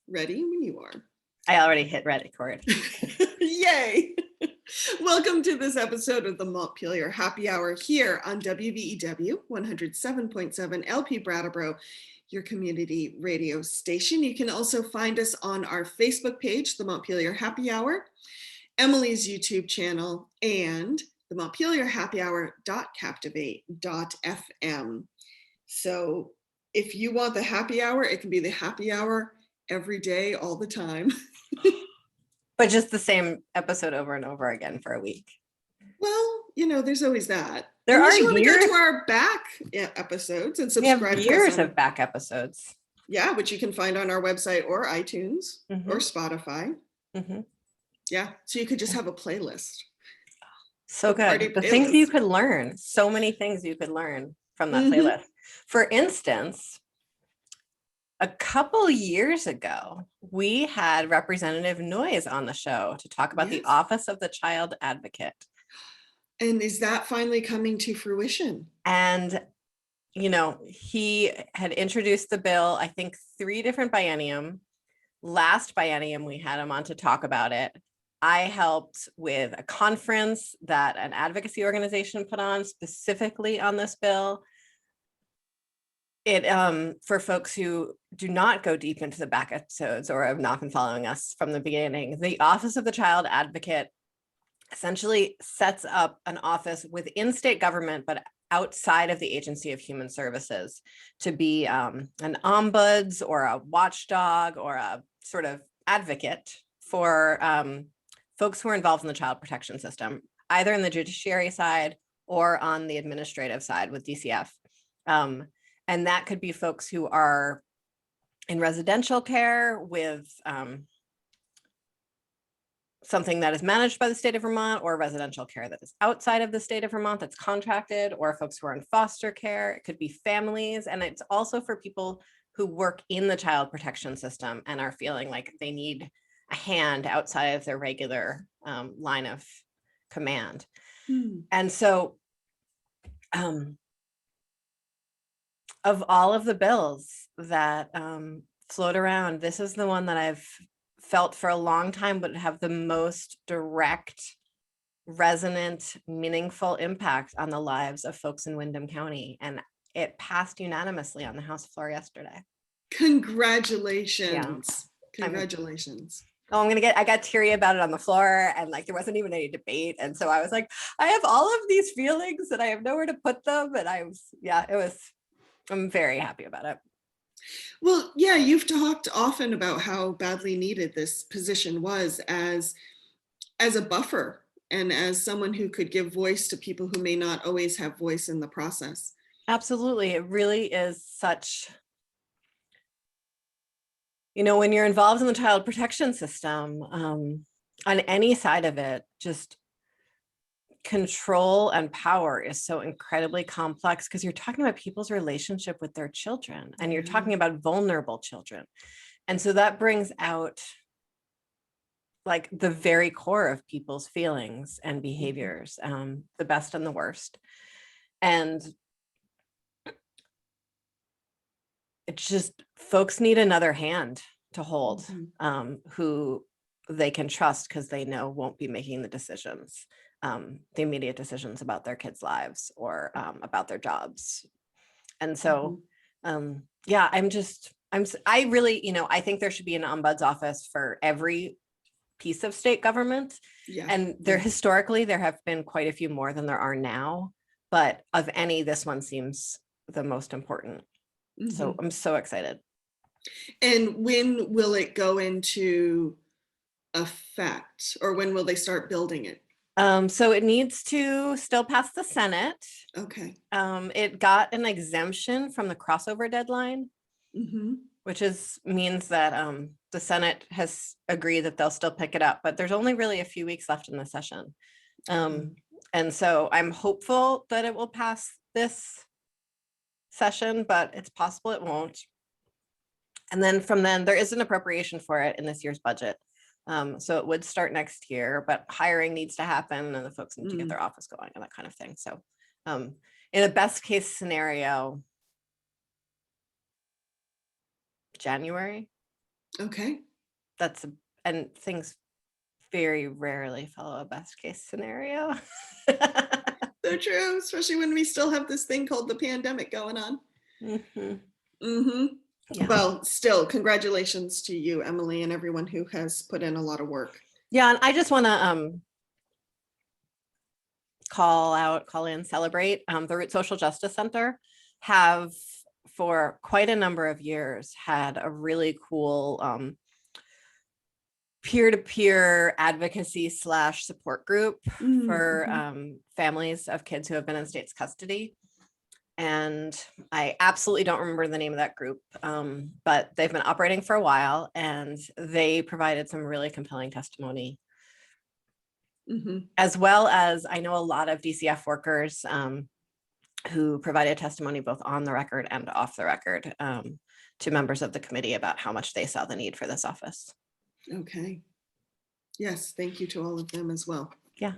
Ready when you are. I already hit record. Yay! Welcome to this episode of the Montpelier Happy Hour here on WVEW 107.7 LP Brattleboro, your community radio station. You can also find us on our Facebook page, the Montpelier Happy Hour, Emilie's YouTube channel, and the Montpelier Happy Hour.captivate.fm. So if you want the happy hour, it can be the happy hour every day, all the time. But just the same episode over and over again for a week. Well, there's always that. There Unless are you want years. to go to our back episodes and We have subscribe. years of back episodes. Yeah, which you can find on our website or iTunes or Spotify. Mm-hmm. Yeah, so you could just have a playlist. So good. The things you could learn. So many things you could learn from that playlist. For instance, a couple years ago, we had Representative Noyes on the show to talk about the Office of the Child Advocate. And is that finally coming to fruition? And, he had introduced the bill, I think 3 different biennium. Last biennium, we had him on to talk about it. I helped with a conference that an advocacy organization put on specifically on this bill. It for folks who do not go deep into the back episodes or have not been following us from the beginning, the Office of the Child Advocate essentially sets up an office within state government, but outside of the Agency of Human Services, to be an ombuds or a watchdog or a sort of advocate for folks who are involved in the child protection system, either in the judiciary side or on the administrative side with DCF. And that could be folks who are in residential care with something that is managed by the state of Vermont, or residential care that is outside of the state of Vermont that's contracted, or folks who are in foster care. It could be families. And it's also for people who work in the child protection system and are feeling like they need a hand outside of their regular line of command. And so of all of the bills that float around, this is the one that I've felt for a long time would have the most direct, resonant, meaningful impact on the lives of folks in Windham County. And it passed unanimously on the House floor yesterday. Congratulations. Yeah. Congratulations. I got teary about it on the floor, and there wasn't even any debate. And so I was like, I have all of these feelings and I have nowhere to put them. And I'm very happy about it. Well, yeah, you've talked often about how badly needed this position was as a buffer and as someone who could give voice to people who may not always have voice in the process. Absolutely. It really is such, when you're involved in the child protection system, on any side of it, just control and power is so incredibly complex, because you're talking about people's relationship with their children, and you're talking about vulnerable children. And so that brings out the very core of people's feelings and behaviors, the best and the worst. And it's just, folks need another hand to hold, who they can trust, because they know won't be making the decisions, the immediate decisions about their kids' lives or about their jobs. And so, I really, I think there should be an ombuds office for every piece of state government. Yeah. And historically, there have been quite a few more than there are now, but of any, this one seems the most important. So I'm so excited. And when will it go into effect, or when will they start building it? So it needs to still pass the Senate. Okay. It got an exemption from the crossover deadline, which means that the Senate has agreed that they'll still pick it up, but there's only really a few weeks left in the session. And so I'm hopeful that it will pass this session, but it's possible it won't. And then from then, there is an appropriation for it in this year's budget. So it would start next year, but hiring needs to happen and the folks need to get their office going and that kind of thing. So in a best case scenario, January. Okay. And things very rarely follow a best case scenario. So true, especially when we still have this thing called the pandemic going on. Yeah. Well, still, congratulations to you, Emily, and everyone who has put in a lot of work. Yeah, and I just want to call in, celebrate. The Root Social Justice Center have for quite a number of years had a really cool peer-to-peer advocacy / support group for families of kids who have been in state's custody. And I absolutely don't remember the name of that group, but they've been operating for a while, and they provided some really compelling testimony. As well as I know a lot of DCF workers who provided testimony both on the record and off the record to members of the committee about how much they saw the need for this office. Okay. Yes, thank you to all of them as well. Yeah.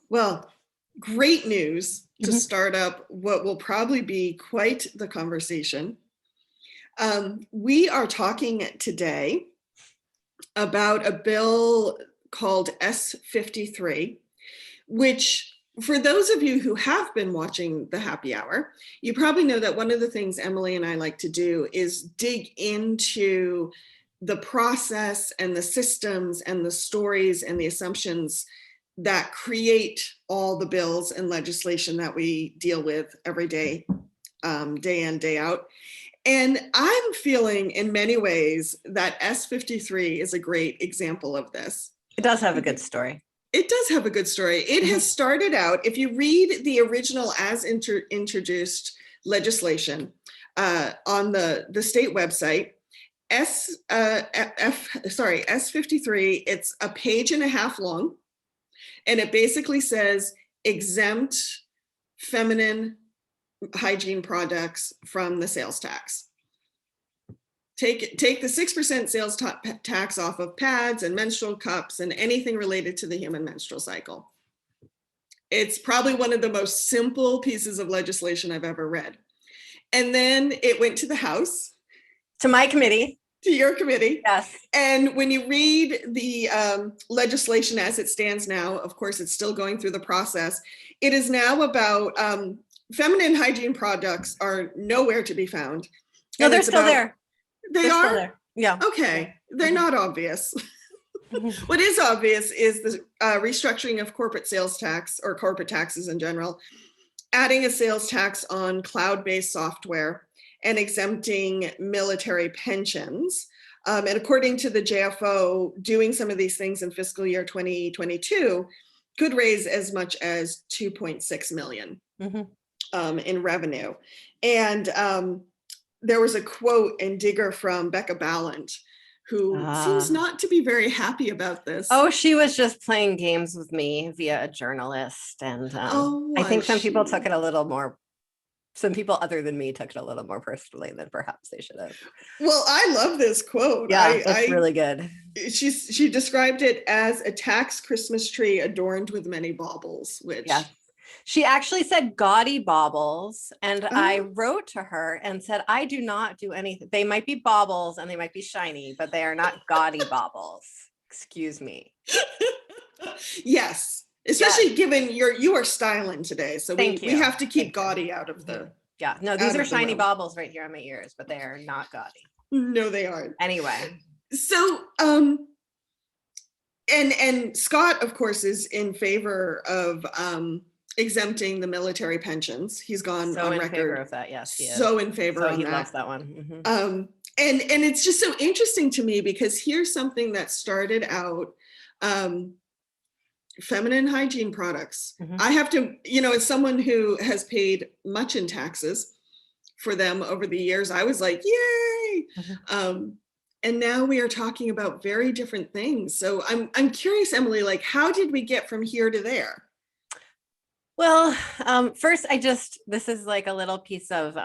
Well, great news to start up what will probably be quite the conversation. We are talking today about a bill called S53, which, for those of you who have been watching the Happy Hour, you probably know that one of the things Emily and I like to do is dig into the process and the systems and the stories and the assumptions that create all the bills and legislation that we deal with every day, day in, day out. And I'm feeling in many ways that S53 is a great example of this. It does have a good story. It does have a good story. It has started out, if you read the original as introduced legislation on the state website, S53, it's a page and a half long, and it basically says exempt feminine hygiene products from the sales tax. Take the 6% sales tax off of pads and menstrual cups and anything related to the human menstrual cycle. It's probably one of the most simple pieces of legislation I've ever read. And then it went to the House. To my committee. To your committee. Yes. And when you read the legislation as it stands now, of course, it's still going through the process. It is now about feminine hygiene products are nowhere to be found. No, they're still there. They are? Still there. Yeah. Okay. They're not obvious. What is obvious is the restructuring of corporate sales tax or corporate taxes in general, adding a sales tax on cloud-based software and exempting military pensions. And according to the JFO, doing some of these things in fiscal year 2022 could raise as much as 2.6 million in revenue. And there was a quote in Digger from Becca Ballant, who seems not to be very happy about this. Oh, she was just playing games with me via a journalist. And I think some people took it a little more, some people other than me took it a little more personally than perhaps they should have. Well, I love this quote. Yeah, it's really good. She described it as a tax Christmas tree adorned with many baubles, which... Yeah. She actually said gaudy baubles, and I wrote to her and said, I do not do anything. They might be baubles and they might be shiny, but they are not gaudy baubles. Excuse me. Yes, especially given you are styling today, so we have to keep gaudy out of the... Yeah, no, these are shiny baubles right here on my ears, but they are not gaudy. No, they aren't. Anyway. So, and Scott, of course, is in favor of exempting the military pensions. He's gone on record. Favor of that, yes, he is. So in favor of that. He loves that one. And it's just so interesting to me because here's something that started out feminine hygiene products. I have to, as someone who has paid much in taxes for them over the years, I was like, yay. And now we are talking about very different things. So I'm curious, Emily, like, how did we get from here to there? Well, first, this is like a little piece of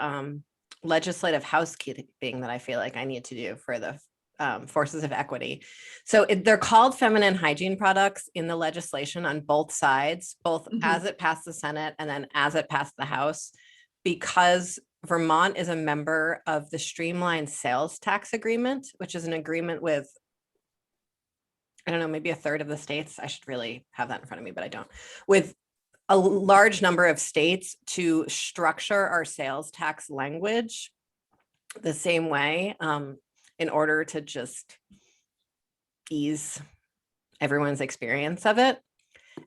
legislative housekeeping that I feel like I need to do for the forces of equity. So they're called feminine hygiene products in the legislation on both sides, both as it passed the Senate and then as it passed the House, because Vermont is a member of the Streamlined Sales Tax Agreement, which is an agreement with, I don't know, maybe a third of the states. I should really have that in front of me, but I don't. With a large number of states to structure our sales tax language the same way, in order to just ease everyone's experience of it.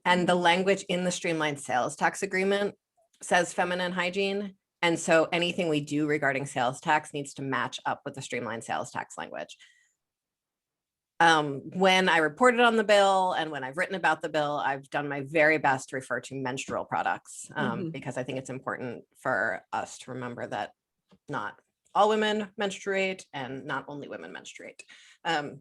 And the language in the Streamlined Sales Tax Agreement says feminine hygiene. And so anything we do regarding sales tax needs to match up with the Streamlined Sales Tax language. When I reported on the bill and when I've written about the bill, I've done my very best to refer to menstrual products, because I think it's important for us to remember that not all women menstruate and not only women menstruate. And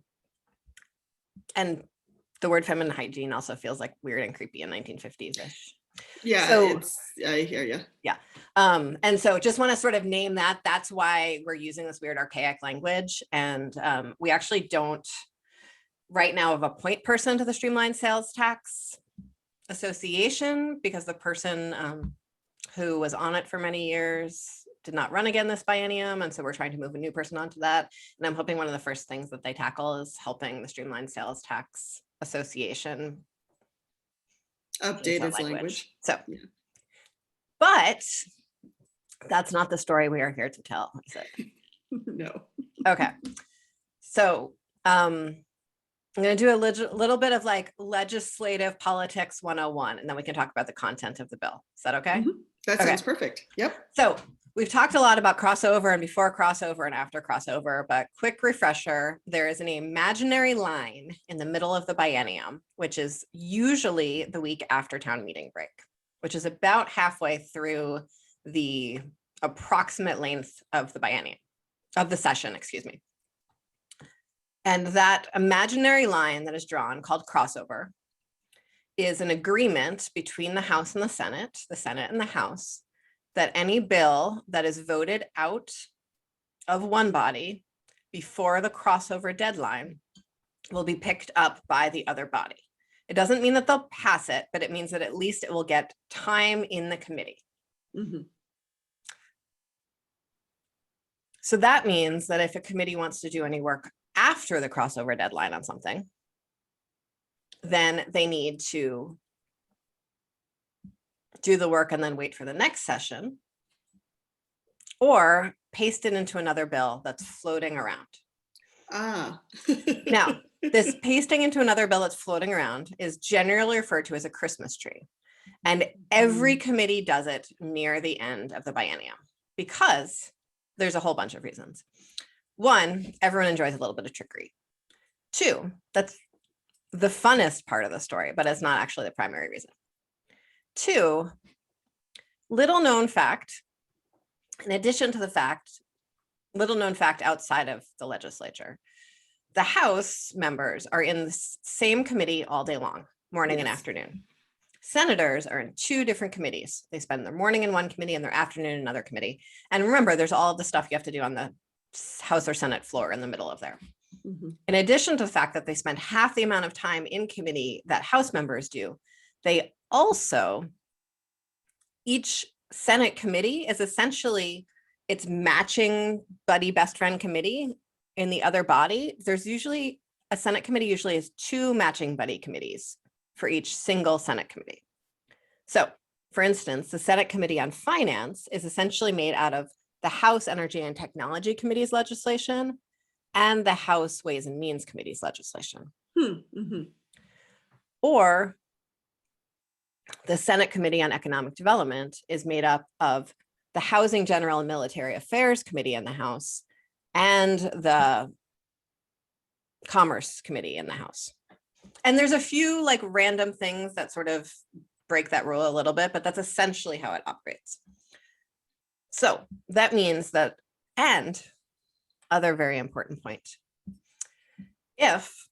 the word feminine hygiene also feels like weird and creepy in 1950s-ish. Yeah, so, I hear you. Yeah. And so just want to sort of name that. That's why we're using this weird archaic language. And we actually don't right now have a point person to the Streamlined Sales Tax Association, because the person who was on it for many years did not run again this biennium. And so we're trying to move a new person onto that. And I'm hoping one of the first things that they tackle is helping the Streamlined Sales Tax Association Update its language. So, yeah. But that's not the story we are here to tell, is it? No. Okay. So I'm going to do a little bit of like legislative politics 101, and then we can talk about the content of the bill. Is that okay? That sounds perfect. Yep. So we've talked a lot about crossover and before crossover and after crossover, but quick refresher, there is an imaginary line in the middle of the biennium, which is usually the week after town meeting break, which is about halfway through the approximate length of the biennium, of the session, excuse me. And that imaginary line that is drawn, called crossover, is an agreement between the House and the Senate and the House, that any bill that is voted out of one body before the crossover deadline will be picked up by the other body. It doesn't mean that they'll pass it, but it means that at least it will get time in the committee. So that means that if a committee wants to do any work after the crossover deadline on something, then they need to do the work and then wait for the next session, or paste it into another bill that's floating around. Now, this pasting into another bill that's floating around is generally referred to as a Christmas tree. And every committee does it near the end of the biennium, because there's a whole bunch of reasons. One, everyone enjoys a little bit of trickery. Two, that's the funnest part of the story, but it's not actually the primary reason. Two, little known fact, in addition to the fact, little known fact outside of the legislature, the House members are in the same committee all day long, morning and afternoon. Senators are in two different committees. They spend their morning in one committee and their afternoon in another committee. And remember, there's all of the stuff you have to do on the House or Senate floor in the middle of there. In addition to the fact that they spend half the amount of time in committee that House members do, they also, each Senate committee is essentially its matching buddy best friend committee in the other body. There's usually, a Senate committee usually has two matching buddy committees for each single Senate committee. So for instance, the Senate Committee on Finance is essentially made out of the House Energy and Technology Committee's legislation and the House Ways and Means Committee's legislation. Or the Senate Committee on Economic Development is made up of the Housing, General and Military Affairs Committee in the House and the Commerce Committee in the House. And there's a few like random things that sort of break that rule a little bit, but that's essentially how it operates. So that means that, and other very important point, if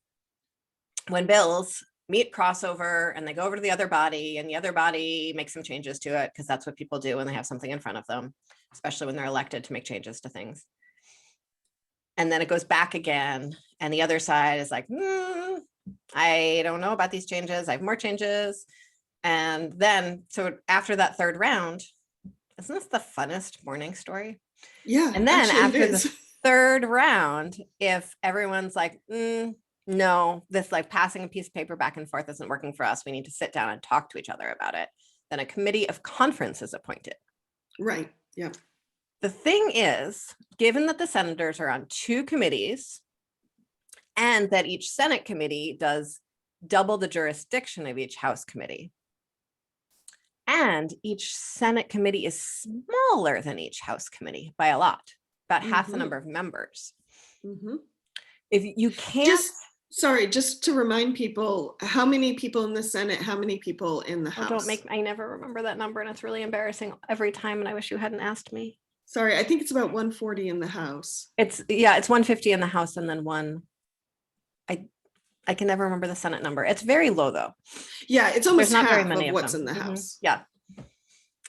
when bills meet crossover and they go over to the other body and the other body makes some changes to it, because that's what people do when they have something in front of them, especially when they're elected to make changes to things. And then it goes back again and the other side is like, I don't know about these changes. I have more changes. And then, so after that third round, isn't this the funnest morning story? Yeah. And then actually, after it the is. third round, if everyone's like, no, this like passing a piece of paper back and forth isn't working for us, we need to sit down and talk to each other about it, then a committee of conference is appointed. Right. Yeah. The thing is, given that the senators are on 2 committees and that each Senate committee does double the jurisdiction of each House committee, and each Senate committee is smaller than each House committee by a lot, about half the number of members. If you can't, just to remind people, how many people in the Senate, how many people in the House? I never remember that number, and it's really embarrassing every time, and I wish you hadn't asked me. Sorry, I think it's about 140 in the House. It's 150 in the House, and then I can never remember the Senate number. It's very low though. Yeah, it's almost not half very many of what's them. in the House. Yeah.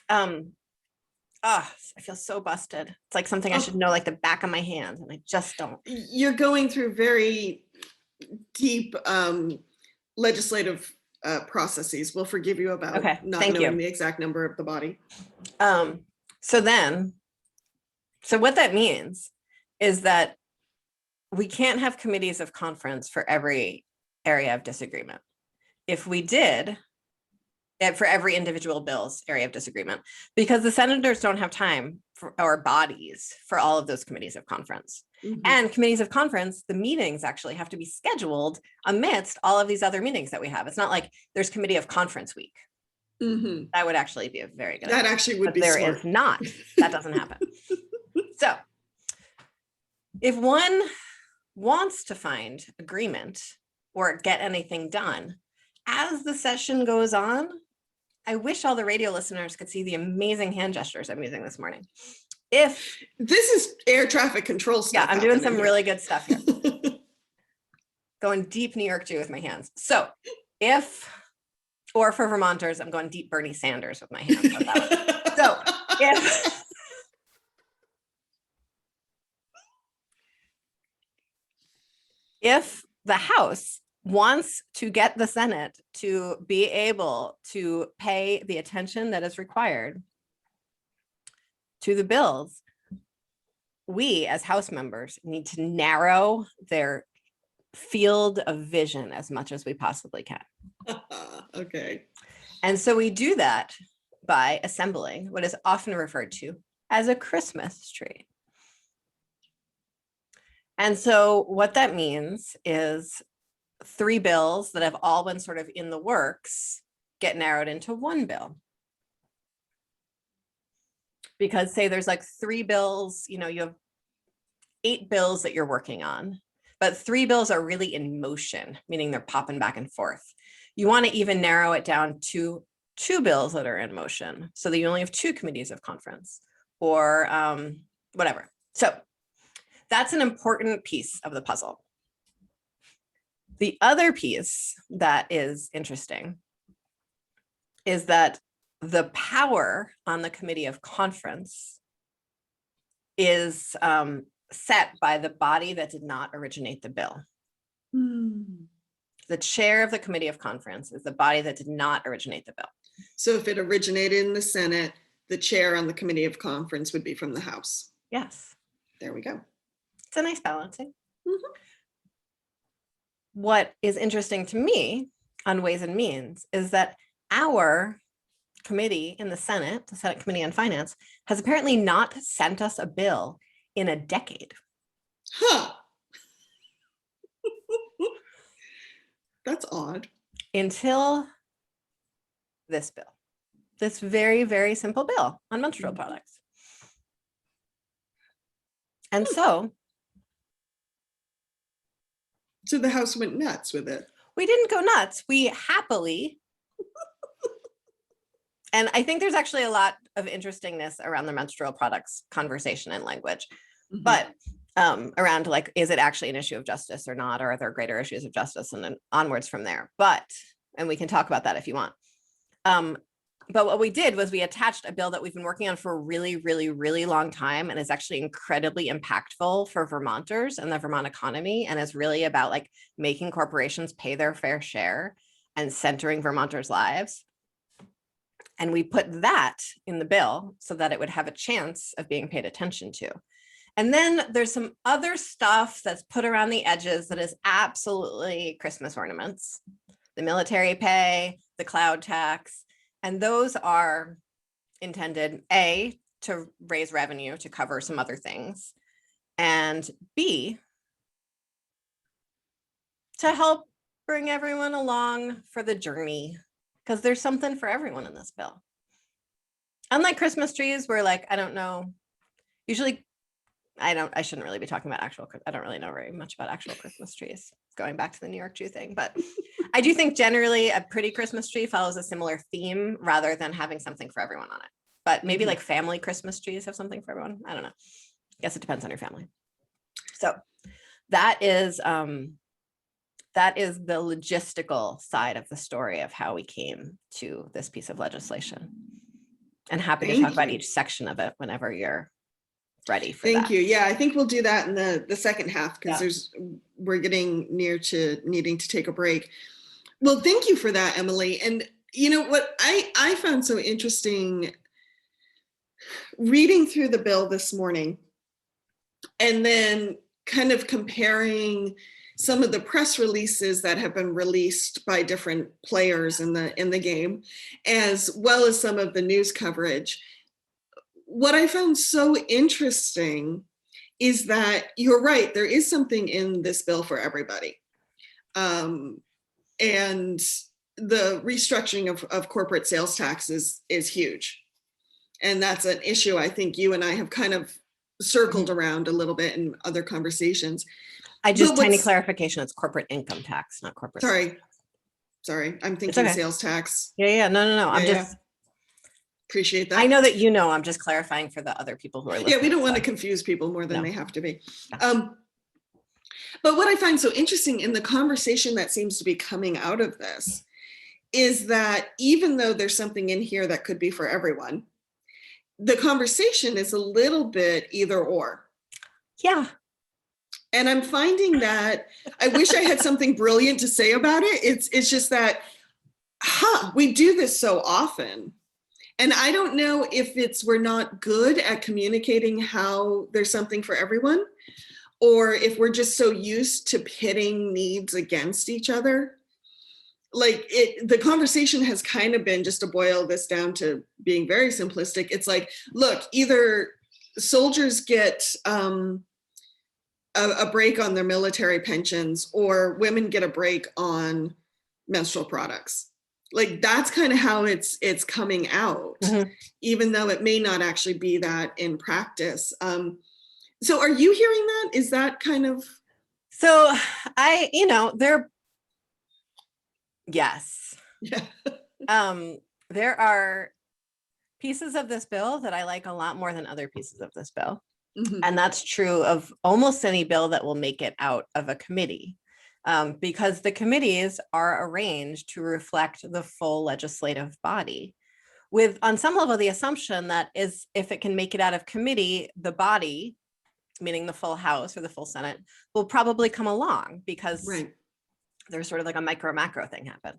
I feel so busted. It's like something I should know like the back of my hand, and I just don't. You're going through very deep legislative processes. We'll forgive you about not knowing the exact number of the body. So what that means is that we can't have committees of conference for every area of disagreement. If we did, for every individual bill's area of disagreement, because the senators don't have time or bodies for all of those committees of conference. And committees of conference, the meetings actually have to be scheduled amidst all of these other meetings that we have. It's not like there's committee of conference week. That would actually be a very good idea. That actually would be smart. There is not. That doesn't happen. So if one wants to find agreement or get anything done as the session goes on, I wish all the radio listeners could see the amazing hand gestures I'm using this morning. If this is air traffic control stuff. Yeah, I'm doing some really good stuff here. Going deep New York Jew with my hands. So or for Vermonters, I'm going deep Bernie Sanders with my hands. So if the House wants to get the Senate to be able to pay the attention that is required to the bills, we as House members need to narrow their field of vision as much as we possibly can. Okay. And so we do that by assembling what is often referred to as a Christmas tree. And so what that means is 3 bills that have all been sort of in the works get narrowed into 1 bill. Because say there's like 3 bills, you have 8 bills that you're working on, but 3 bills are really in motion, meaning they're popping back and forth. You want to even narrow it down to 2 bills that are in motion so that you only have 2 committees of conference or whatever. So that's an important piece of the puzzle. The other piece that is interesting is that the power on the committee of conference is set by the body that did not originate the bill. The chair of the committee of conference is the body that did not originate the bill. So if it originated in the Senate, the chair on the committee of conference would be from the House. Yes. There we go. It's a nice balancing. What is interesting to me on Ways and Means is that our committee in the Senate Committee on Finance, has apparently not sent us a bill in a decade. That's odd. Until this bill, this very, very simple bill on menstrual products. And so the House went nuts with it. We didn't go nuts. We happily, and I think there's actually a lot of interestingness around the menstrual products conversation and language, but around like, is it actually an issue of justice or not? Or are there greater issues of justice and then onwards from there? And we can talk about that if you want. But what we did was we attached a bill that we've been working on for a really, really, really long time and is actually incredibly impactful for Vermonters and the Vermont economy, and is really about like making corporations pay their fair share and centering Vermonters' lives. And we put that in the bill so that it would have a chance of being paid attention to. And then there's some other stuff that's put around the edges that is absolutely Christmas ornaments. The military pay, the cloud tax, and those are intended, A, to raise revenue to cover some other things, and B, to help bring everyone along for the journey, because there's something for everyone in this bill. Unlike Christmas trees, where like, I don't know, usually I shouldn't really be talking about I don't really know very much about actual Christmas trees, going back to the New York Jew thing, but I do think generally a pretty Christmas tree follows a similar theme rather than having something for everyone on it. But maybe like family Christmas trees have something for everyone. I don't know. I guess it depends on your family. So that is the logistical side of the story of how we came to this piece of legislation. And happy to talk about each section of it whenever you're ready for that. Thank you. Yeah, I think we'll do that in the second half because we're getting near to needing to take a break. Well, thank you for that, Emilie. And you know what I found so interesting reading through the bill this morning and then kind of comparing some of the press releases that have been released by different players in the game, as well as some of the news coverage. What I found so interesting is that you're right, there is something in this bill for everybody. And the restructuring of corporate sales tax is huge. And that's an issue I think you and I have kind of circled around a little bit in other conversations. Tiny clarification, it's corporate income tax, not corporate. Sorry, I'm thinking sales tax. Yeah, no. I'm just appreciate that. I know that I'm just clarifying for the other people who are listening. Yeah, we don't want to confuse people more than they have to be. But what I find so interesting in the conversation that seems to be coming out of this is that even though there's something in here that could be for everyone, the conversation is a little bit either or. Yeah. And I'm finding that I wish I had something brilliant to say about it. It's just that, we do this so often. And I don't know if we're not good at communicating how there's something for everyone, or if we're just so used to pitting needs against each other. Like the conversation has kind of been, just to boil this down to being very simplistic, it's like, look, either soldiers get a break on their military pensions, or women get a break on menstrual products. Like that's kind of how it's coming out, even though it may not actually be that in practice. So are you hearing that? Is that kind of? So yes. Yeah. There are pieces of this bill that I like a lot more than other pieces of this bill. And that's true of almost any bill that will make it out of a committee, because the committees are arranged to reflect the full legislative body, with on some level the assumption that is, if it can make it out of committee, the body, meaning the full House or the full Senate, will probably come along, because there's sort of like a micro macro thing happen.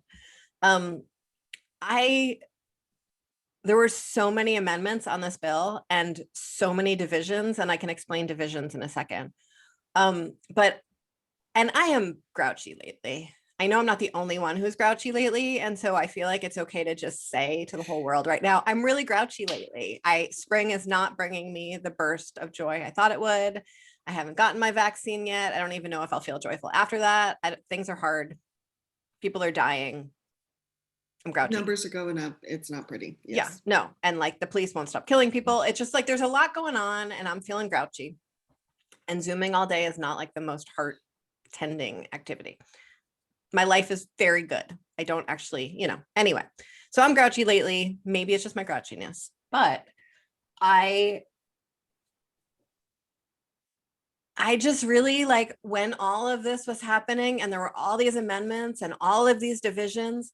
There were so many amendments on this bill and so many divisions, and I can explain divisions in a second. And I am grouchy lately. I know I'm not the only one who's grouchy lately. And so I feel like it's okay to just say to the whole world right now, I'm really grouchy lately. Spring is not bringing me the burst of joy I thought it would. I haven't gotten my vaccine yet. I don't even know if I'll feel joyful after that. Things are hard. People are dying. I'm grouchy. Numbers are going up. It's not pretty. Yes. Yeah, no. And like the police won't stop killing people. It's just like there's a lot going on and I'm feeling grouchy. And Zooming all day is not like the most heart tending activity. My life is very good. I don't actually, anyway. So I'm grouchy lately. Maybe it's just my grouchiness. But I just really like when all of this was happening and there were all these amendments and all of these divisions,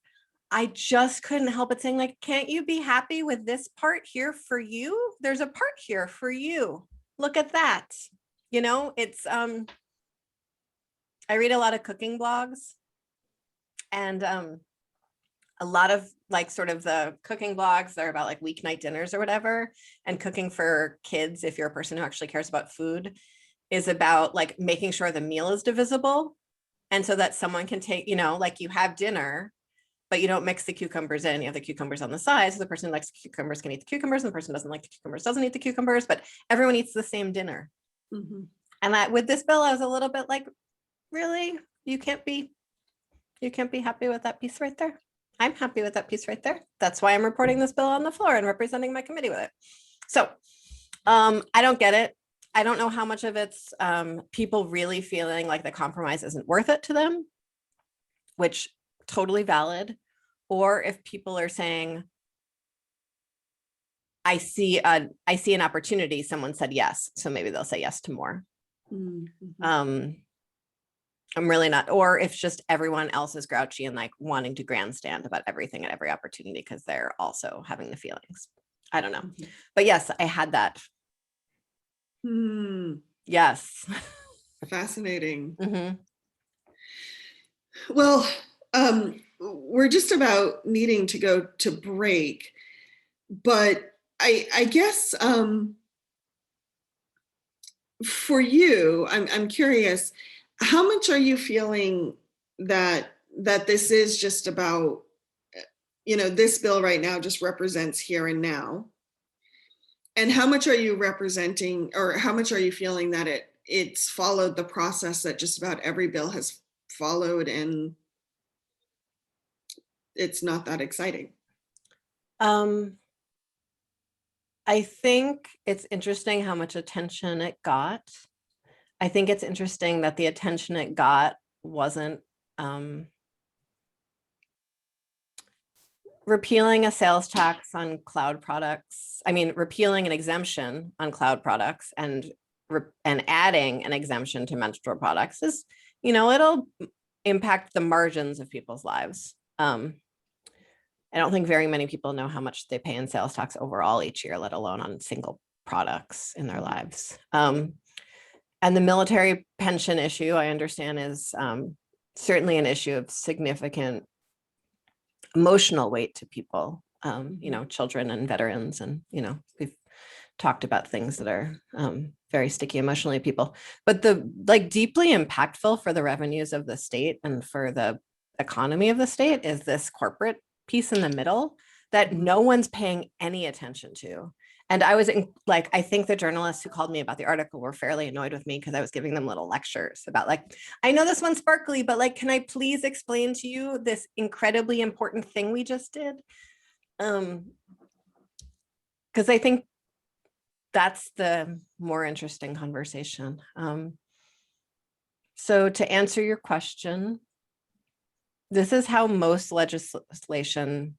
I just couldn't help but saying, like, can't you be happy with this part here for you? There's a part here for you. Look at that. It's, I read a lot of cooking blogs, and a lot of like sort of the cooking blogs, they're about like weeknight dinners or whatever, and cooking for kids, if you're a person who actually cares about food, is about like making sure the meal is divisible. And so that someone can take, like you have dinner, but you don't mix the cucumbers in. You have the cucumbers on the side. So the person who likes the cucumbers can eat the cucumbers, and the person who doesn't like the cucumbers doesn't eat the cucumbers, but everyone eats the same dinner. Mhm. And with this bill, I was a little bit like, really? You can't be happy with that piece right there. I'm happy with that piece right there. That's why I'm reporting this bill on the floor and representing my committee with it. So I don't get it. I don't know how much of it's people really feeling like the compromise isn't worth it to them, which totally valid, or if people are saying, I see an opportunity. Someone said yes, so maybe they'll say yes to more. Mhm. I'm really not, or if just everyone else is grouchy and like wanting to grandstand about everything at every opportunity because they're also having the feelings. I don't know. Mhm. But yes, I had that. Hmm. Yes. Fascinating. Mhm. Well, we're just about needing to go to break, but I guess for you, I'm curious, how much are you feeling that this is just about, this bill right now just represents here and now? And how much are you representing, or how much are you feeling that it's followed the process that just about every bill has followed, and it's not that exciting? Um, I think it's interesting how much attention it got. I think it's interesting that the attention it got wasn't repealing a sales tax on cloud products. I mean, repealing an exemption on cloud products and adding an exemption to menstrual products is, it'll impact the margins of people's lives. I don't think very many people know how much they pay in sales tax overall each year, let alone on single products in their lives. And the military pension issue, I understand, is certainly an issue of significant emotional weight to people, children and veterans. And, we've talked about things that are very sticky emotionally to people, but the like deeply impactful for the revenues of the state and for the economy of the state is this corporate piece in the middle that no one's paying any attention to. And I was I think the journalists who called me about the article were fairly annoyed with me because I was giving them little lectures about like, I know this one's sparkly, but like, can I please explain to you this incredibly important thing we just did? Because I think that's the more interesting conversation. So to answer your question, this is how most legislation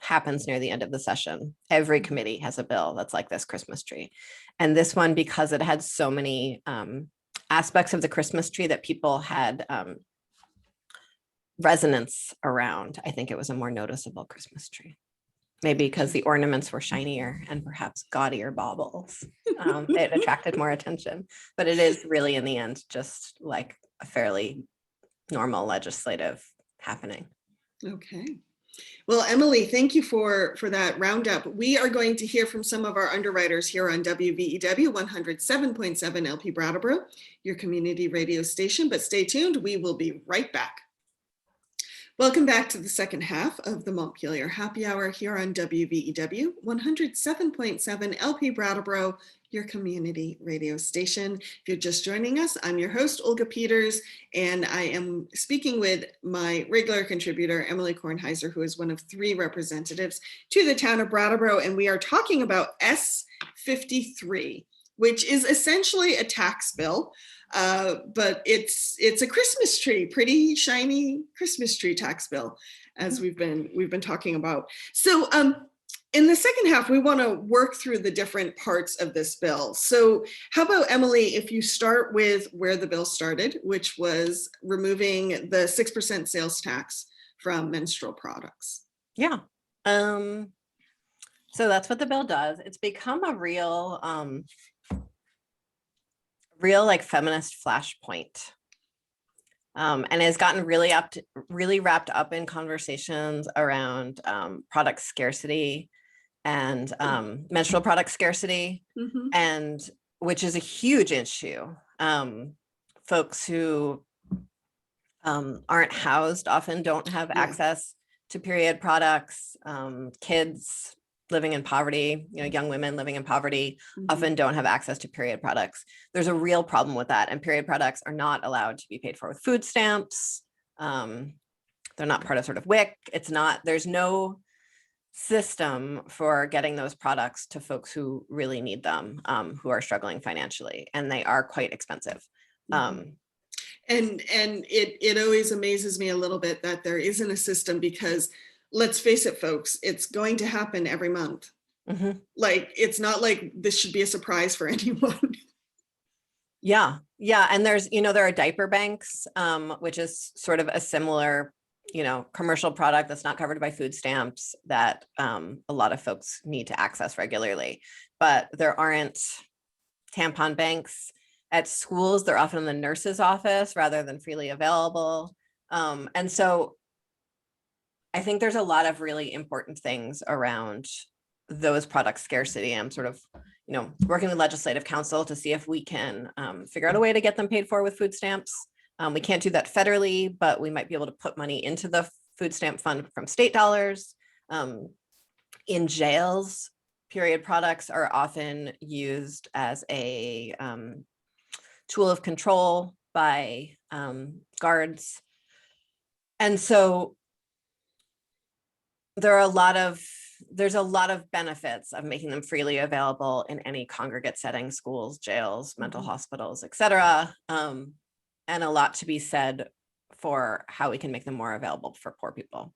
happens near the end of the session. Every committee has a bill that's like this Christmas tree. And this one, because it had so many aspects of the Christmas tree that people had resonance around, I think it was a more noticeable Christmas tree. Maybe because the ornaments were shinier and perhaps gaudier baubles. It attracted more attention, but it is really in the end just like a fairly normal legislative happening. Okay. Well, Emilie, thank you for that roundup. We are going to hear from some of our underwriters here on WVEW 107.7 LP Brattleboro, your community radio station, but stay tuned. We will be right back. Welcome back to the second half of the Montpelier Happy Hour here on WVEW 107.7 LP Brattleboro, your community radio station. If you're just joining us, I'm your host, Olga Peters, and I am speaking with my regular contributor, Emilie Kornheiser, who is one of 3 representatives to the town of Brattleboro, and we are talking about S53, which is essentially a tax bill. But it's a Christmas tree, pretty shiny Christmas tree tax bill, as we've been talking about. So in the second half, we want to work through the different parts of this bill. So how about, Emilie, if you start with where the bill started, which was removing the 6% sales tax from menstrual products. Yeah. So that's what the bill does. It's become a real like feminist flashpoint. and has gotten really wrapped up in conversations around product scarcity and menstrual product scarcity, Mhm. and which is a huge issue. Folks who aren't housed often don't have Yeah. access to period products. Kids living in poverty, young women living in poverty Mhm. often don't have access to period products. There's a real problem with that, and period products are not allowed to be paid for with food stamps. They're not part of sort of WIC. There's no system for getting those products to folks who really need them, who are struggling financially, and they are quite expensive. Mhm. And it always amazes me a little bit that there isn't a system, because let's face it, folks, it's going to happen every month. Mhm. Like, it's not like this should be a surprise for anyone. Yeah. And there are diaper banks, which is sort of a similar, commercial product that's not covered by food stamps that a lot of folks need to access regularly. But there aren't tampon banks at schools. They're often in the nurse's office rather than freely available. And so I think there's a lot of really important things around those product scarcity. I'm sort of, working with legislative council to see if we can figure out a way to get them paid for with food stamps. We can't do that federally, but we might be able to put money into the food stamp fund from state dollars. In jails, period products are often used as a tool of control by guards. And so there's a lot of benefits of making them freely available in any congregate setting, schools, jails, mental hospitals, et cetera. And a lot to be said for how we can make them more available for poor people.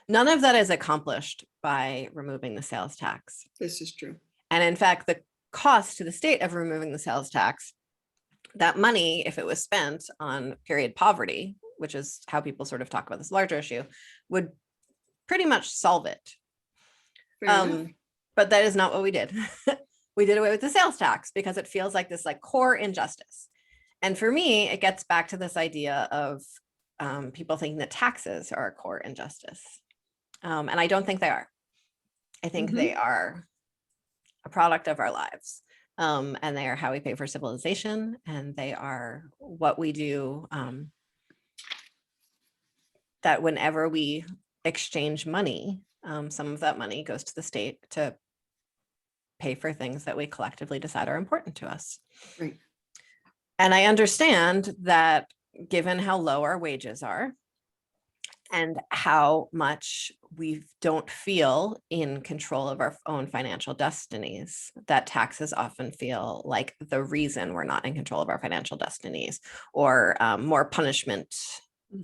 None of that is accomplished by removing the sales tax. This is true. And in fact, the cost to the state of removing the sales tax, that money, if it was spent on period poverty, which is how people sort of talk about this larger issue, would pretty much solve it. But that is not what we did. We did away with the sales tax because it feels like this core injustice. And for me, it gets back to this idea of people thinking that taxes are a core injustice. And I don't think they are. I think they are a product of our lives. And they are how we pay for civilization, and they are what we do, that whenever we exchange money, some of that money goes to the state to pay for things that we collectively decide are important to us. Right. And I understand that given how low our wages are and how much we don't feel in control of our own financial destinies, that taxes often feel like the reason we're not in control of our financial destinies, or more punishment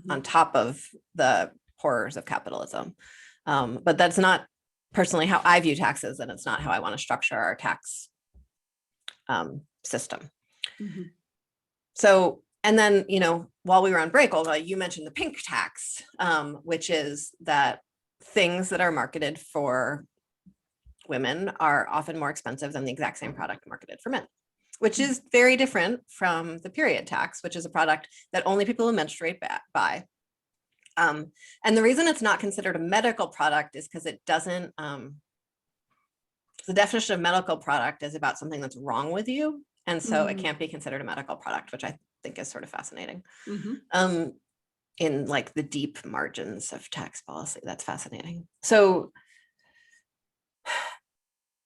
on top of the horrors of capitalism. But that's not personally how I view taxes, and it's not how I want to structure our tax system. So, and then, while we were on break, Olga, you mentioned the pink tax, which is that things that are marketed for women are often more expensive than the exact same product marketed for men, which is very different from the period tax, which is a product that only people who menstruate buy. And the reason it's not considered a medical product is because it doesn't, the definition of medical product is about something that's wrong with you. And so it can't be considered a medical product, which I think is sort of fascinating. In the deep margins of tax policy, that's fascinating. So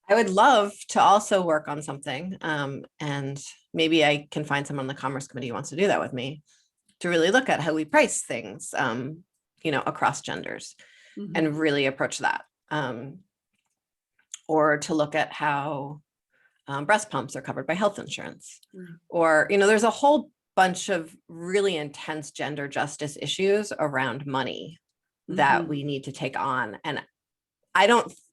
I would love to also work on something, and maybe I can find someone on the Commerce Committee who wants to do that with me, to really look at how we price things, across genders, and really approach that. Or to look at how breast pumps are covered by health insurance. Or, there's a whole bunch of really intense gender justice issues around money that we need to take on. And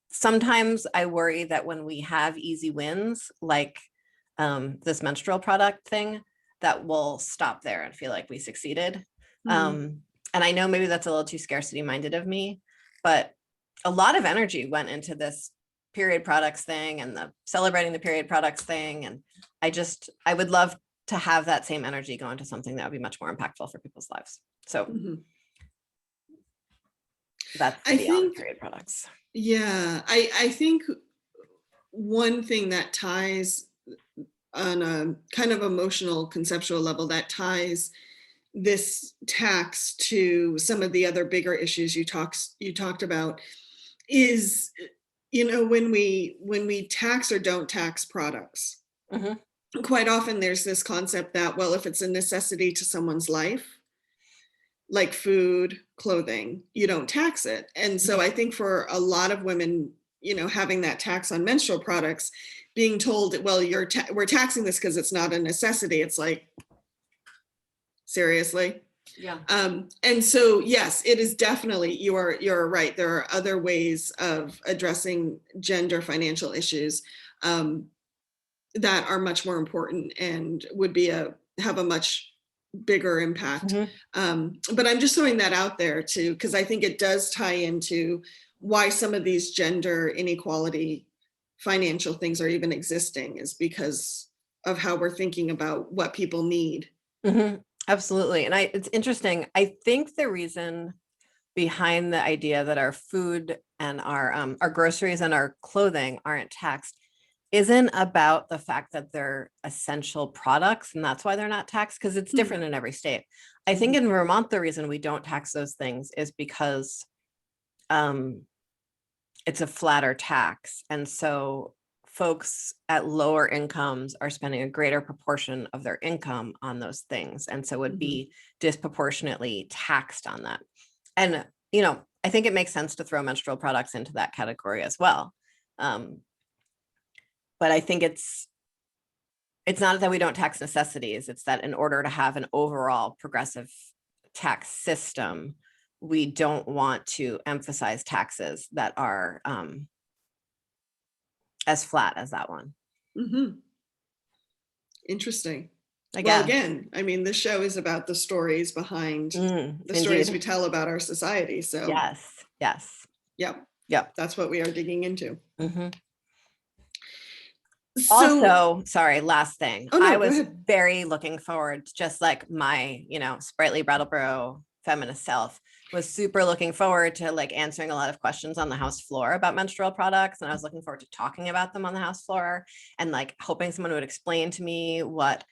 sometimes I worry that when we have easy wins, like this menstrual product thing, that we'll stop there and feel like we succeeded. And I know maybe that's a little too scarcity minded of me, but a lot of energy went into this period products thing and the celebrating the period products thing. And I would love to have that same energy go into something that would be much more impactful for people's lives. So that's I beyond think, period products. yeah, I think one thing that ties on a kind of emotional conceptual level, that ties this tax to some of the other bigger issues you talked about, is, you know, when we tax or don't tax products, quite often there's this concept that, well, if it's a necessity to someone's life, like food, clothing, you don't tax it. And so I think for a lot of women, you know, having that tax on menstrual products, being told, well, we're taxing this because it's not a necessity. It's like, seriously? Yeah. And so, yes, it is definitely, you're right. There are other ways of addressing gender financial issues that are much more important and would have a much bigger impact. But I'm just throwing that out there too, because I think it does tie into why some of these gender inequality financial things are even existing, is because of how we're thinking about what people need. Absolutely. And it's interesting. I think the reason behind the idea that our food and our groceries and our clothing aren't taxed isn't about the fact that they're essential products and that's why they're not taxed, because it's different in every state. I think in Vermont, the reason we don't tax those things is because it's a flatter tax. And so folks at lower incomes are spending a greater proportion of their income on those things. And so would be disproportionately taxed on that. And, you know, I think it makes sense to throw menstrual products into that category as well. But I think it's not that we don't tax necessities. It's that in order to have an overall progressive tax system, we don't want to emphasize taxes that are as flat as that one. Interesting. Again. Well, again, I mean, this show is about the stories behind the stories we tell about our society. So yes. Yep. That's what we are digging into. Also, sorry, last thing. Oh, no, I was go ahead. very looking forward, just like my, you know, sprightly Brattleboro feminist self was super looking forward to like answering a lot of questions on the House floor about menstrual products. And I was looking forward to talking about them on the House floor and like hoping someone would explain to me what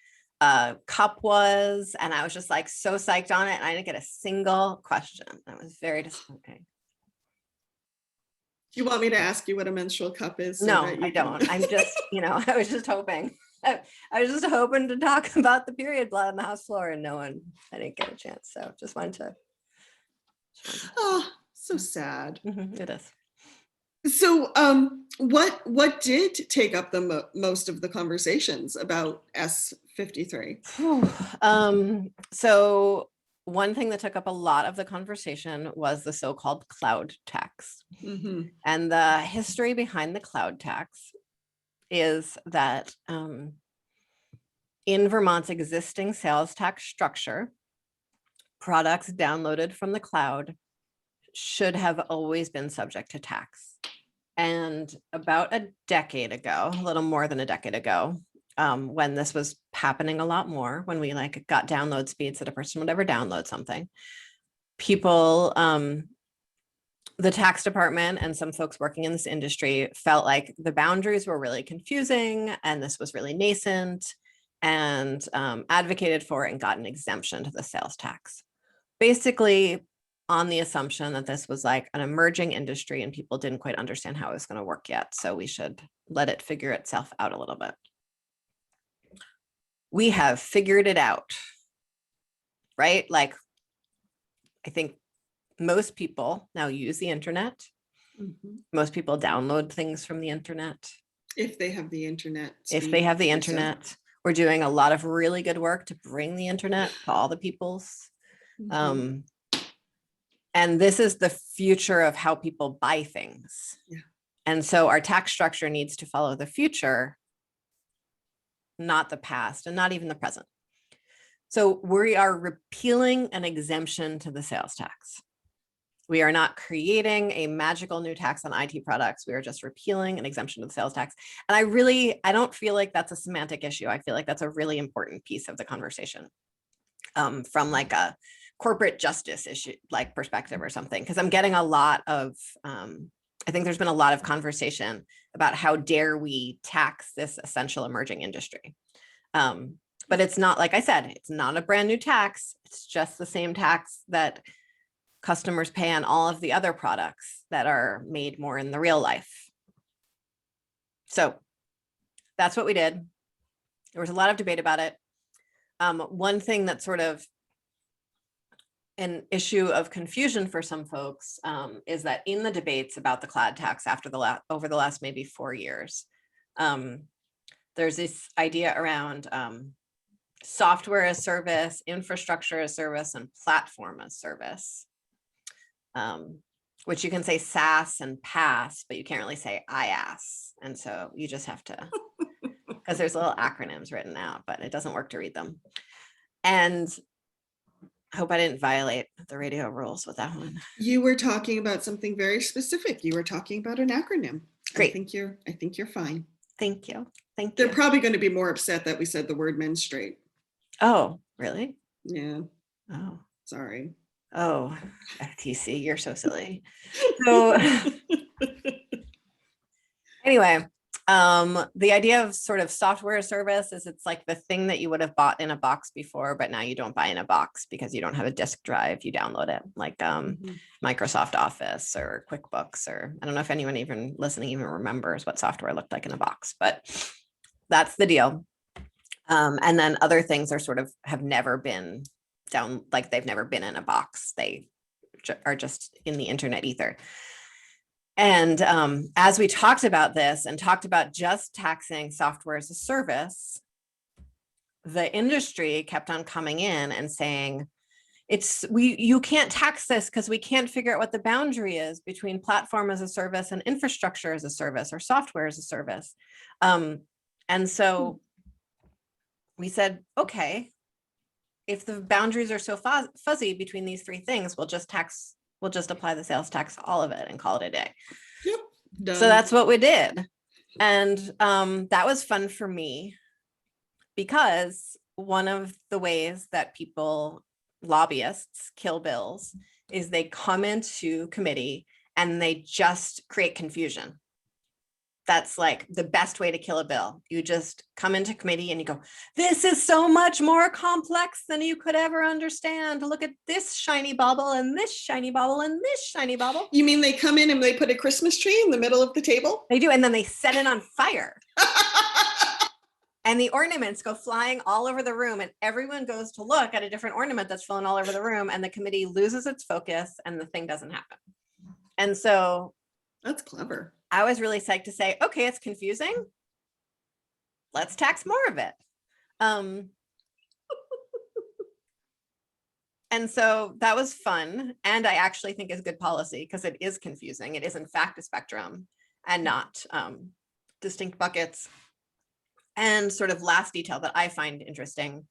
a cup was. And I was just like so psyched on it. And I didn't get a single question. That was very disappointing. Do you want me to ask you what a menstrual cup is? So no, I don't. I'm just, you know, I was just hoping. I was just hoping to talk about the period blood on the House floor and I didn't get a chance. So just wanted to. Oh, so sad. It is. So what did take up the most of the conversations about S53? So one thing that took up a lot of the conversation was the so-called cloud tax. And the history behind the cloud tax is that in Vermont's existing sales tax structure, products downloaded from the cloud should have always been subject to tax. And about a decade ago, a little more than a decade ago, when this was happening a lot more, when we like got download speeds that a person would ever download something, people, the tax department and some folks working in this industry felt like the boundaries were really confusing and this was really nascent, and advocated for and got an exemption to the sales tax. Basically, on the assumption that this was like an emerging industry and people didn't quite understand how it was going to work yet. So we should let it figure itself out a little bit. We have figured it out, right? Like, I think most people now use the internet. Most people download things from the internet. If they have the internet. If they have the internet, we're doing a lot of really good work to bring the internet to all the peoples. And this is the future of how people buy things. And so our tax structure needs to follow the future, not the past and not even the present. So we are repealing an exemption to the sales tax. We are not creating a magical new tax on IT products. We are just repealing an exemption of the sales tax. And I don't feel like that's a semantic issue. I feel like that's a really important piece of the conversation from like a corporate justice issue, like perspective or something. Because I'm getting a lot of, I think there's been a lot of conversation about how dare we tax this essential emerging industry. But it's not, like I said, it's not a brand new tax. It's just the same tax that customers pay on all of the other products that are made more in the real life. So that's what we did. There was a lot of debate about it. One thing that's sort of an issue of confusion for some folks is that in the debates about the cloud tax over the last maybe 4 years, there's this idea around software as service, infrastructure as service, and platform as service. Which you can say SaaS and PaaS, but you can't really say IaaS. And so you just have to, because there's little acronyms written out, but it doesn't work to read them. And I hope I didn't violate the radio rules with that one. You were talking about something very specific. You were talking about an acronym. Great. I think you're fine. Thank you. Thank They're you. probably going to be more upset that we said the word menstruate. Oh, really? Yeah. Oh, Sorry. Oh, FTC, you're so silly. So anyway, the idea of sort of software as service is it's like the thing that you would have bought in a box before, but now you don't buy in a box because you don't have a disk drive, you download it, like Microsoft Office or QuickBooks, or I don't know if anyone even listening even remembers what software looked like in a box, but that's the deal. And then other things are sort of have never been down, like they've never been in a box. They are just in the internet ether. And as we talked about this and talked about just taxing software as a service, the industry kept on coming in and saying, you can't tax this because we can't figure out what the boundary is between platform as a service and infrastructure as a service or software as a service. And so we said, okay, if the boundaries are so fuzzy between these three things, we'll just apply the sales tax to all of it and call it a day. Yep. Done. So that's what we did. And that was fun for me because one of the ways that lobbyists kill bills is they come into committee and they just create confusion. That's like the best way to kill a bill. You just come into committee and you go, this is so much more complex than you could ever understand. Look at this shiny bauble and this shiny bauble and this shiny bauble. You mean they come in and they put a Christmas tree in the middle of the table? They do. And then they set it on fire. And the ornaments go flying all over the room and everyone goes to look at a different ornament that's flown all over the room and the committee loses its focus and the thing doesn't happen. And so that's clever. I was really psyched to say, okay, it's confusing. Let's tax more of it. And so that was fun. And I actually think is good policy because it is confusing. It is in fact a spectrum and not distinct buckets. And sort of last detail that I find interesting,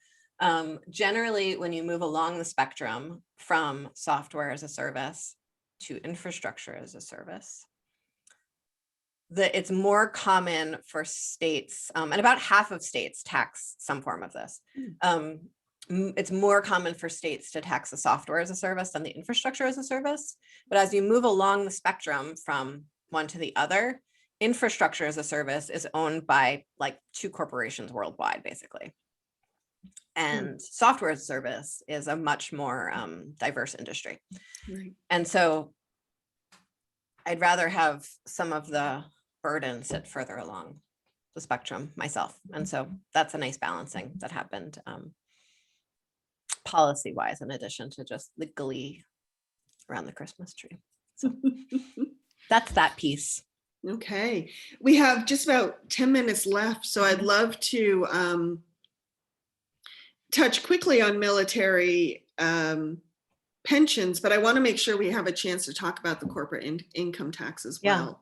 generally when you move along the spectrum from software as a service to infrastructure as a service, it's more common for states, and about half of states tax some form of this. It's more common for states to tax the software as a service than the infrastructure as a service. But as you move along the spectrum from one to the other, infrastructure as a service is owned by like 2 corporations worldwide, basically. And software as a service is a much more diverse industry. Right. And so I'd rather have some of the burden sit further along the spectrum myself. And so that's a nice balancing that happened policy-wise, in addition to just the glee around the Christmas tree. So that's that piece. Okay. We have just about 10 minutes left, so I'd love to touch quickly on military pensions, but I want to make sure we have a chance to talk about the corporate income tax as well. Yeah.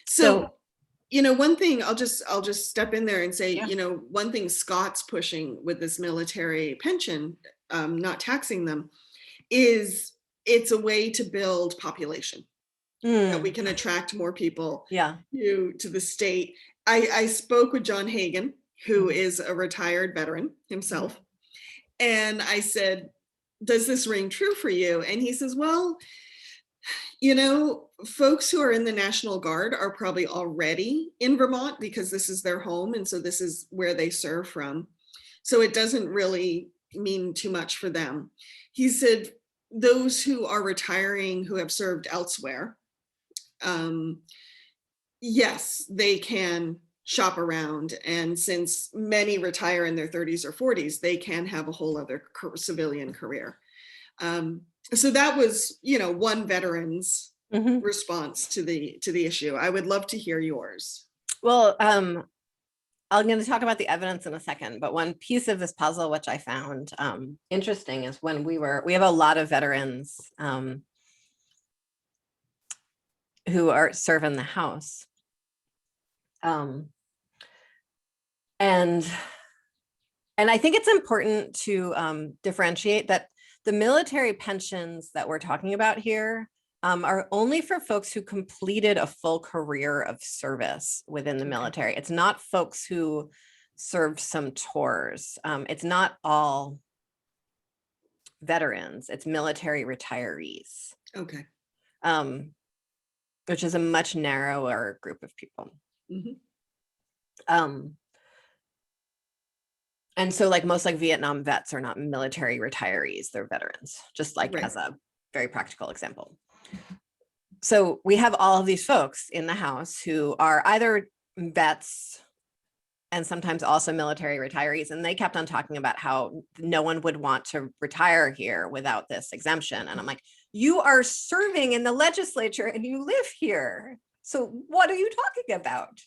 So, you know, one thing I'll just step in there and say, Yeah. you know, one thing Scott's pushing with this military pension, not taxing them, is it's a way to build population, that we Mm, can attract more people yeah. to the state. I spoke with John Hagan, who Mhm, is a retired veteran mhm, himself, and I said, does this ring true for you? And he says, well, folks who are in the National Guard are probably already in Vermont because this is their home. And so this is where they serve from. So it doesn't really mean too much for them. He said, those who are retiring who have served elsewhere, um, yes, they can shop around. And since many retire in their 30s or 40s, they can have a whole other civilian career. Um, so that was, one veteran's mhm. response to the issue. I would love to hear yours. Well, I'm going to talk about the evidence in a second, but one piece of this puzzle, which I found interesting, is when we have a lot of veterans who are serve in the House. And I think it's important to differentiate that the military pensions that we're talking about here are only for folks who completed a full career of service within the military. It's not folks who served some tours. It's not all veterans, it's military retirees, Okay. which is a much narrower group of people. Mhm. And so most Vietnam vets are not military retirees, they're veterans, just like Right. as a very practical example. So we have all of these folks in the House who are either vets and sometimes also military retirees. And they kept on talking about how no one would want to retire here without this exemption. And I'm like, you are serving in the legislature and you live here. So what are you talking about?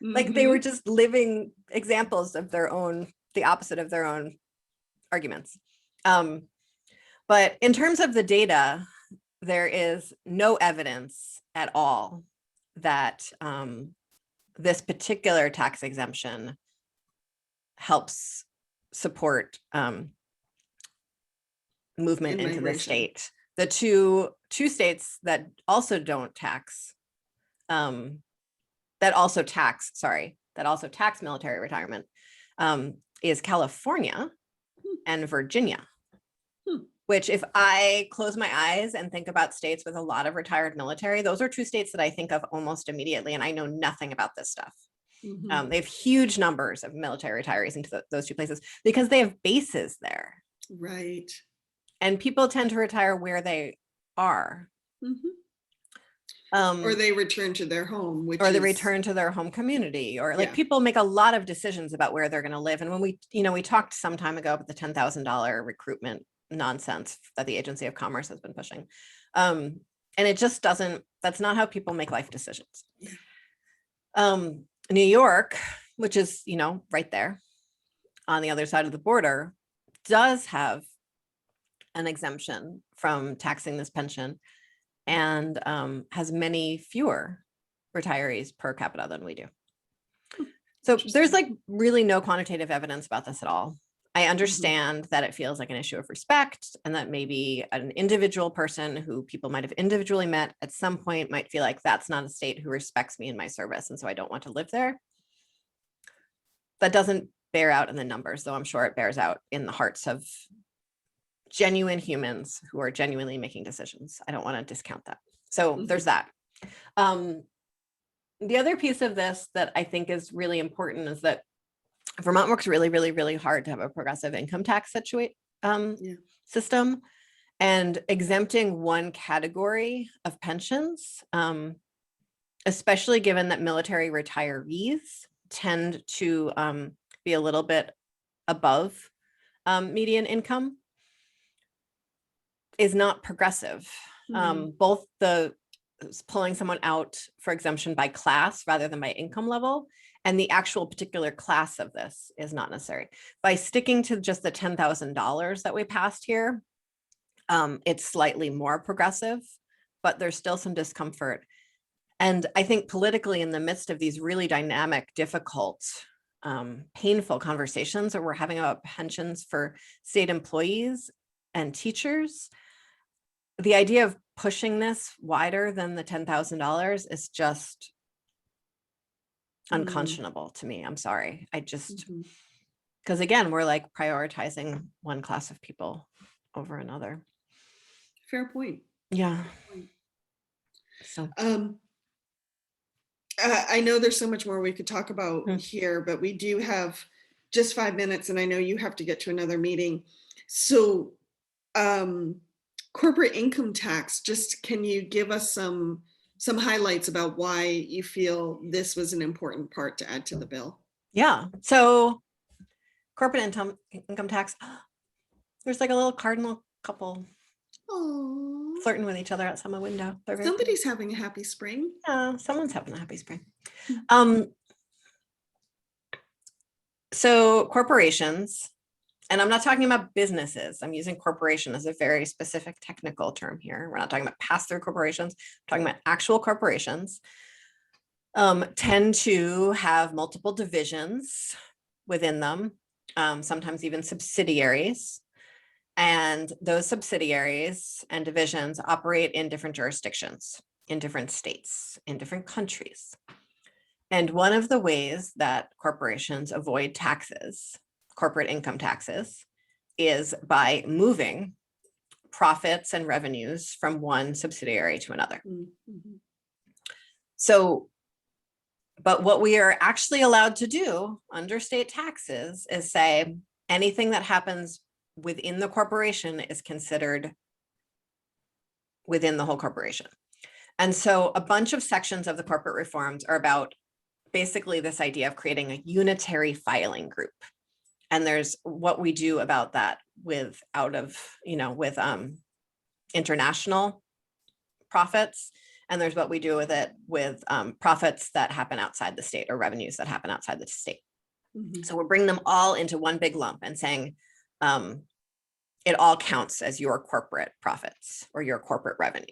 Like they were just living examples of their own, the opposite of their own arguments. But in terms of the data, there is no evidence at all that this particular tax exemption helps support movement into the state. The two states that also don't tax, that also tax military retirement is California and Virginia. Which if I close my eyes and think about states with a lot of retired military, those are two states that I think of almost immediately. And I know nothing about this stuff. They have huge numbers of military retirees into those two places because they have bases there. Right. And people tend to retire where they are. Or they return to their home, or they return to their home community, or people make a lot of decisions about where they're going to live. And when we talked some time ago about the $10,000 recruitment nonsense that the Agency of Commerce has been pushing. And it just that's not how people make life decisions. New York, which is, right there on the other side of the border, does have an exemption from taxing this pension and has many fewer retirees per capita than we do. So there's really no quantitative evidence about this at all. I understand that it feels like an issue of respect and that maybe an individual person who people might have individually met at some point might feel like that's not a state who respects me in my service. And so I don't want to live there. That doesn't bear out in the numbers, though I'm sure it bears out in the hearts of genuine humans who are genuinely making decisions. I don't want to discount that. So there's that. The other piece of this that I think is really important is that Vermont works really, really, really hard to have a progressive income tax system, and exempting one category of pensions, especially given that military retirees tend to be a little bit above median income, is not progressive. Both the pulling someone out for exemption by class rather than by income level, and the actual particular class of this is not necessary. By sticking to just the $10,000 that we passed here, it's slightly more progressive, but there's still some discomfort. And I think politically, in the midst of these really dynamic, difficult, painful conversations that we're having about pensions for state employees and teachers, the idea of pushing this wider than the $10,000 is just unconscionable to me. I'm sorry. I just, because again, we're like prioritizing one class of people over another. Fair point. Yeah. Fair point. So I know there's so much more we could talk about here, but we do have just 5 minutes, and I know you have to get to another meeting. So corporate income tax, just can you give us some highlights about why you feel this was an important part to add to the bill? Yeah. So corporate income tax, there's like a little cardinal couple Oh, flirting with each other outside my window. somebody's having a happy spring. Yeah, someone's having a happy spring. So corporations, and I'm not talking about businesses. I'm using corporation as a very specific technical term here. We're not talking about pass-through corporations. We're talking about actual corporations. Tend to have multiple divisions within them, sometimes even subsidiaries. And those subsidiaries and divisions operate in different jurisdictions, in different states, in different countries. And one of the ways that corporations avoid taxes, corporate income taxes, is by moving profits and revenues from one subsidiary to another. So, but what we are actually allowed to do under state taxes is say anything that happens within the corporation is considered within the whole corporation. And so a bunch of sections of the corporate reforms are about basically this idea of creating a unitary filing group. And there's what we do about that with international profits. And there's what we do with it with profits that happen outside the state or revenues that happen outside the state. So we're bringing them all into one big lump and saying it all counts as your corporate profits or your corporate revenue.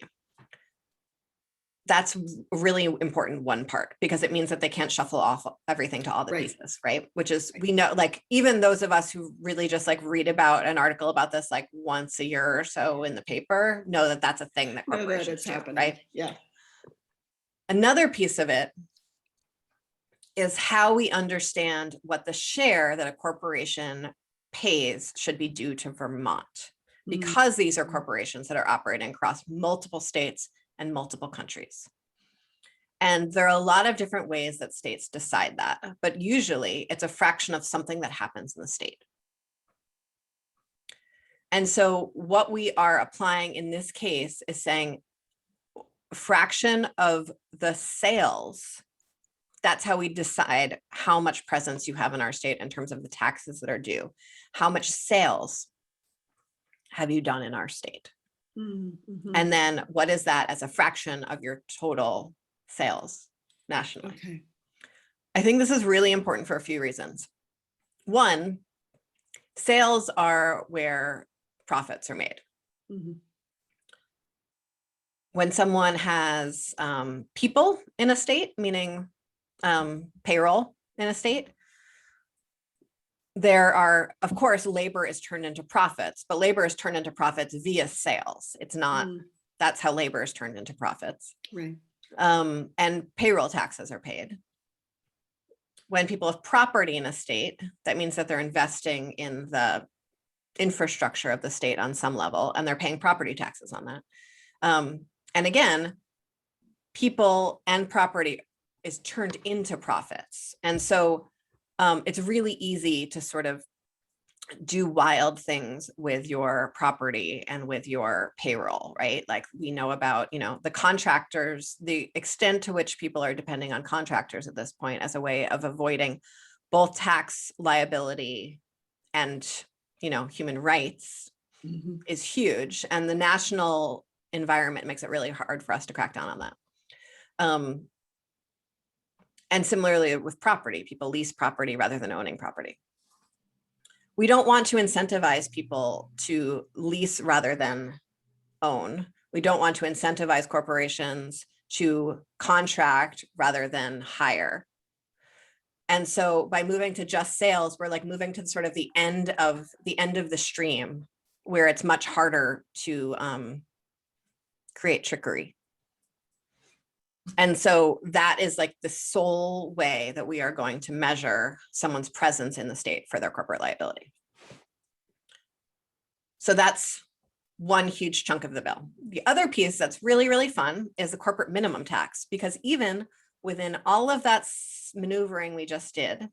That's a really important one part because it means that they can't shuffle off everything to all the pieces, right? Which is, we know, like, even those of us who really just like read about an article about this like once a year or so in the paper know that that's a thing that corporations do, right? Yeah. Another piece of it is how we understand what the share that a corporation pays should be due to Vermont, because these are corporations that are operating across multiple states and multiple countries. And there are a lot of different ways that states decide that, but usually it's a fraction of something that happens in the state. And so what we are applying in this case is saying fraction of the sales. That's how we decide how much presence you have in our state in terms of the taxes that are due. How much sales have you done in our state? And then what is that as a fraction of your total sales nationally? Okay. I think this is really important for a few reasons. One, sales are where profits are made. When someone has people in a state, meaning payroll in a state, there are, of course, labor is turned into profits, but labor is turned into profits via sales. It's not, that's how labor is turned into profits. Right. And payroll taxes are paid. When people have property in a state, that means that they're investing in the infrastructure of the state on some level, and they're paying property taxes on that. And again, people and property is turned into profits. And so it's really easy to sort of do wild things with your property and with your payroll, right? Like we know about, the contractors, the extent to which people are depending on contractors at this point as a way of avoiding both tax liability and, human rights is huge. And the national environment makes it really hard for us to crack down on that. And similarly with property, people lease property rather than owning property. We don't want to incentivize people to lease rather than own. We don't want to incentivize corporations to contract rather than hire. And so by moving to just sales, we're like moving to sort of the end of the stream where it's much harder to create trickery. And so that is like the sole way that we are going to measure someone's presence in the state for their corporate liability. So that's one huge chunk of the bill. The other piece that's really, really fun is the corporate minimum tax, because even within all of that maneuvering we just did,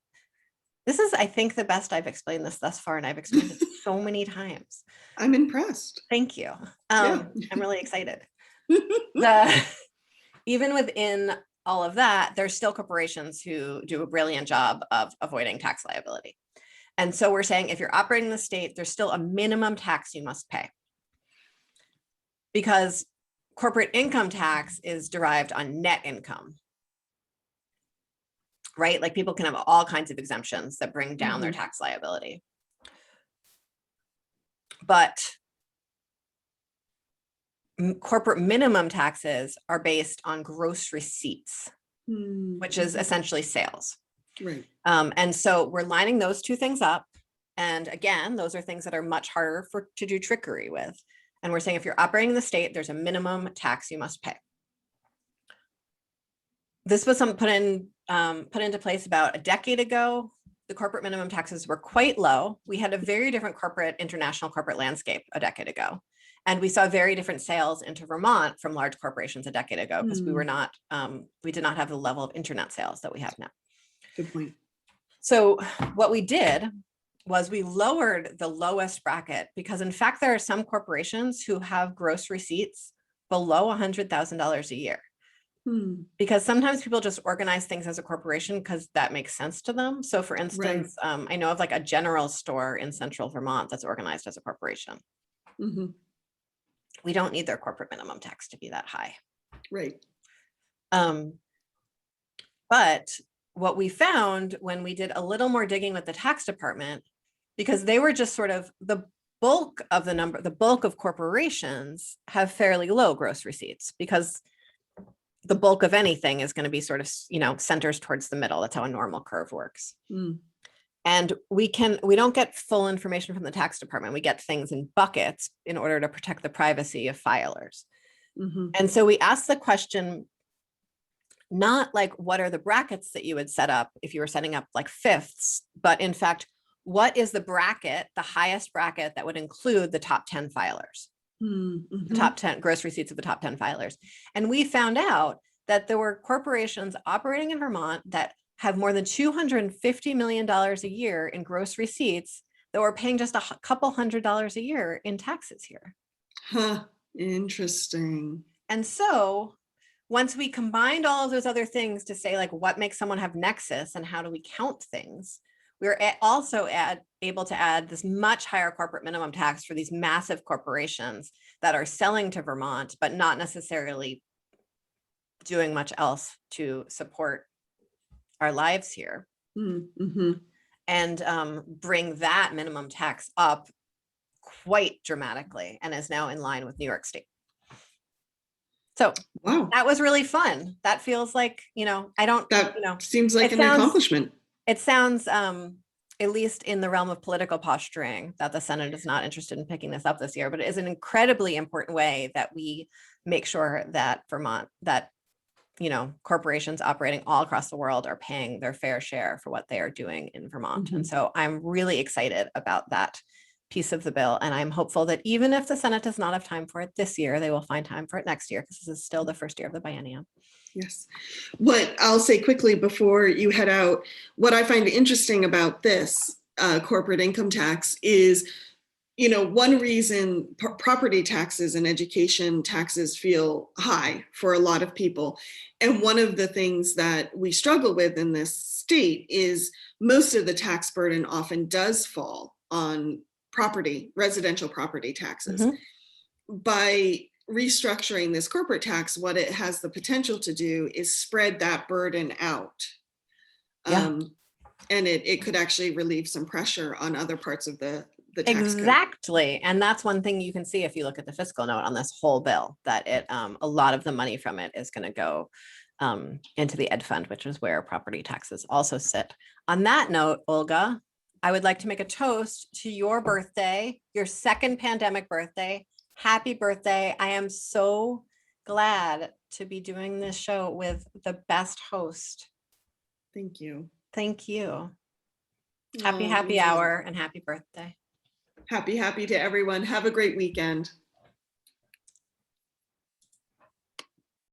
this is, I think, the best I've explained this thus far, and I've explained it so many times. I'm impressed. Thank you. Yeah. I'm really excited. Even within all of that, there's still corporations who do a brilliant job of avoiding tax liability. And so we're saying if you're operating in the state, there's still a minimum tax you must pay. Because corporate income tax is derived on net income, right? Like people can have all kinds of exemptions that bring down their tax liability. But corporate minimum taxes are based on gross receipts, which is essentially sales. Right. And so we're lining those two things up. And again, those are things that are much harder to do trickery with. And we're saying if you're operating in the state, there's a minimum tax you must pay. This was put into place about a decade ago. The corporate minimum taxes were quite low. We had a very different international corporate landscape a decade ago. And we saw very different sales into Vermont from large corporations a decade ago, because we did not have the level of internet sales that we have now. Good point. So what we did was we lowered the lowest bracket, because in fact, there are some corporations who have gross receipts below $100,000 a year. Because sometimes people just organize things as a corporation because that makes sense to them. So for instance, I know of like a general store in central Vermont that's organized as a corporation. We don't need their corporate minimum tax to be that high. Right. But what we found when we did a little more digging with the tax department, because they were just sort of the bulk of corporations have fairly low gross receipts, because the bulk of anything is going to be sort of, centers towards the middle. That's how a normal curve works. And we don't get full information from the tax department. We get things in buckets in order to protect the privacy of filers. And so we asked the question, not like, what are the brackets that you would set up if you were setting up like fifths, but in fact, what is the bracket, the highest bracket that would include the top 10 filers? The top 10 gross receipts of the top 10 filers. And we found out that there were corporations operating in Vermont that have more than $250 million a year in gross receipts that were paying just a couple $100s a year in taxes here. Interesting. And so once we combined all of those other things to say, like, what makes someone have nexus and how do we count things, we were also able to add this much higher corporate minimum tax for these massive corporations that are selling to Vermont, but not necessarily doing much else to support our lives here. And bring that minimum tax up quite dramatically, and is now in line with New York State. So wow, that was really fun. That feels like, seems like an accomplishment. It sounds, at least in the realm of political posturing, that the Senate is not interested in picking this up this year, but it is an incredibly important way that we make sure that Vermont, corporations operating all across the world are paying their fair share for what they are doing in Vermont. And so I'm really excited about that piece of the bill. And I'm hopeful that even if the Senate does not have time for it this year, they will find time for it next year, because this is still the first year of the biennium. Yes. What I'll say quickly before you head out, what I find interesting about this corporate income tax is, one reason property taxes and education taxes feel high for a lot of people. And one of the things that we struggle with in this state is most of the tax burden often does fall on residential property taxes. By restructuring this corporate tax, what it has the potential to do is spread that burden out. And it could actually relieve some pressure on other parts of the tax exactly code. And that's one thing you can see if you look at the fiscal note on this whole bill, that a lot of the money from it is going to go into the ed fund, which is where property taxes also sit. On that note, Olga, I would like to make a toast to your birthday, your second pandemic birthday. Happy birthday. I am so glad to be doing this show with the best host. Thank you. Thank you. Oh, Happy me too. hour and happy birthday. Happy to everyone. Have a great weekend.